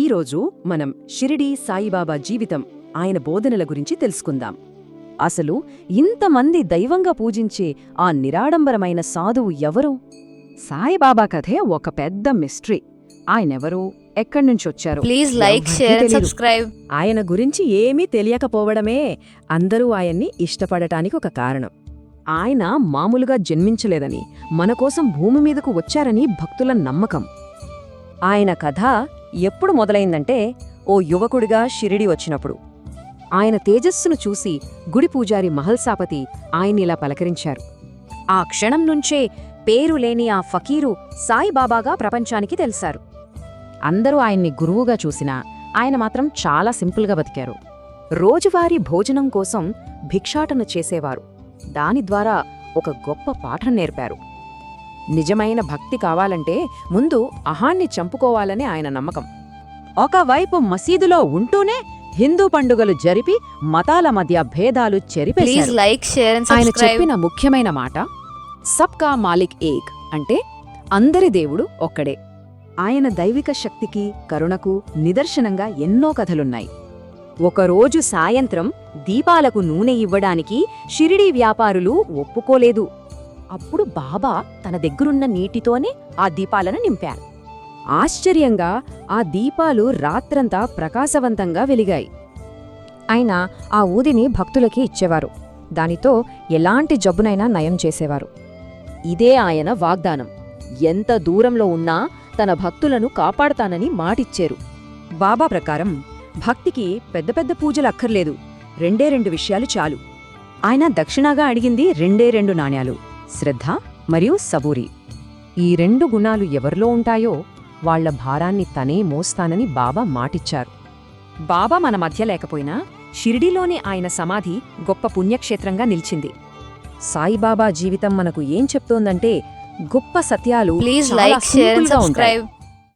ఈరోజు మనం షిరిడీ సాయిబాబా జీవితం, ఆయన బోధనల గురించి తెలుసుకుందాం. అసలు ఇంతమంది దైవంగా పూజించే ఆ నిరాడంబరమైన సాధువు ఎవరు? సాయిబాబా కథే ఒక పెద్ద మిస్టరీ. ఆయనెవరు, ఎక్కడ్నుంచొచ్చారు, please like, share and subscribe. ఆయన గురించి ఏమీ తెలియకపోవడమే అందరూ ఆయన్ని ఇష్టపడటానికి ఒక కారణం. ఆయన మామూలుగా జన్మించలేదని, మనకోసం భూమి మీదకు వచ్చారని భక్తుల నమ్మకం. ఆయన కథ ఎప్పుడు మొదలైందంటే, ఓ యువకుడిగా షిరిడి వచ్చినప్పుడు. ఆయన తేజస్సును చూసి గుడి పూజారి మహల్సాపతి ఆయన్నిలా పలకరించారు. ఆ క్షణం నుంచే పేరులేని ఆ ఫకీరు సాయిబాబాగా ప్రపంచానికి తెలిసారు. అందరూ ఆయన్ని గురువుగా చూసినా ఆయన మాత్రం చాలా సింపుల్గా బతికారు. రోజువారీ భోజనం కోసం భిక్షాటన చేసేవారు. దాని ద్వారా ఒక గొప్ప పాఠం నేర్పారు. నిజమైన భక్తి కావాలంటే ముందు అహాన్ని చంపుకోవాలని ఆయన నమ్మకం. ఒకవైపు మసీదులో ఉంటూనే హిందూ పండుగలు జరిపి మతాల మధ్య భేదాలు ప్లీజ్ చెరిపేశారు. లైక్, షేర్ అండ్ ఆయన సబ్స్క్రైబ్. చెప్పిన ముఖ్యమైన మాట సబ్కా మాలిక్ ఏక్, అంటే అందరి దేవుడు ఒక్కడే. ఆయన దైవిక శక్తికి, కరుణకు నిదర్శనంగా ఎన్నో కథలున్నాయి. ఒకరోజు సాయంత్రం దీపాలకు నూనె ఇవ్వడానికి షిరిడీ వ్యాపారులు ఒప్పుకోలేదు. అప్పుడు బాబా తన దగ్గరున్న నీటితోనే ఆ దీపాలను నింపారు. ఆశ్చర్యంగా ఆ దీపాలు రాత్రంతా ప్రకాశవంతంగా వెలిగాయి. ఆయన ఆ ఊదిని భక్తులకి ఇచ్చేవారు. దానితో ఎలాంటి జబ్బునైనా నయం చేసేవారు. ఇదే ఆయన వాగ్దానం. ఎంత దూరంలో ఉన్నా తన భక్తులను కాపాడతానని మాటిచ్చారు. బాబా ప్రకారం భక్తికి పెద్ద పెద్ద పూజలక్కర్లేదు, 2 విషయాలు చాలు. ఆయన దక్షిణాగా అడిగింది 2 నాణ్యాలు, శ్రద్ధ మరియు సబూరి. ఈ 2 గుణాలు ఎవరిలో ఉంటాయో వాళ్ల భారాన్ని తనే మోస్తానని బాబా మాటిచ్చారు. బాబా మన మధ్య లేకపోయినా షిరిడీలోనే ఆయన సమాధి గొప్ప పుణ్యక్షేత్రంగా నిలిచింది. సాయిబాబా జీవితం మనకు ఏం చెప్తోందంటే, గొప్ప సత్యాలు ప్లీజ్ చాలా లైక్, షేర్ అండ్ సింపుల్గా ఉంటాయి. సబ్స్క్రైబ్.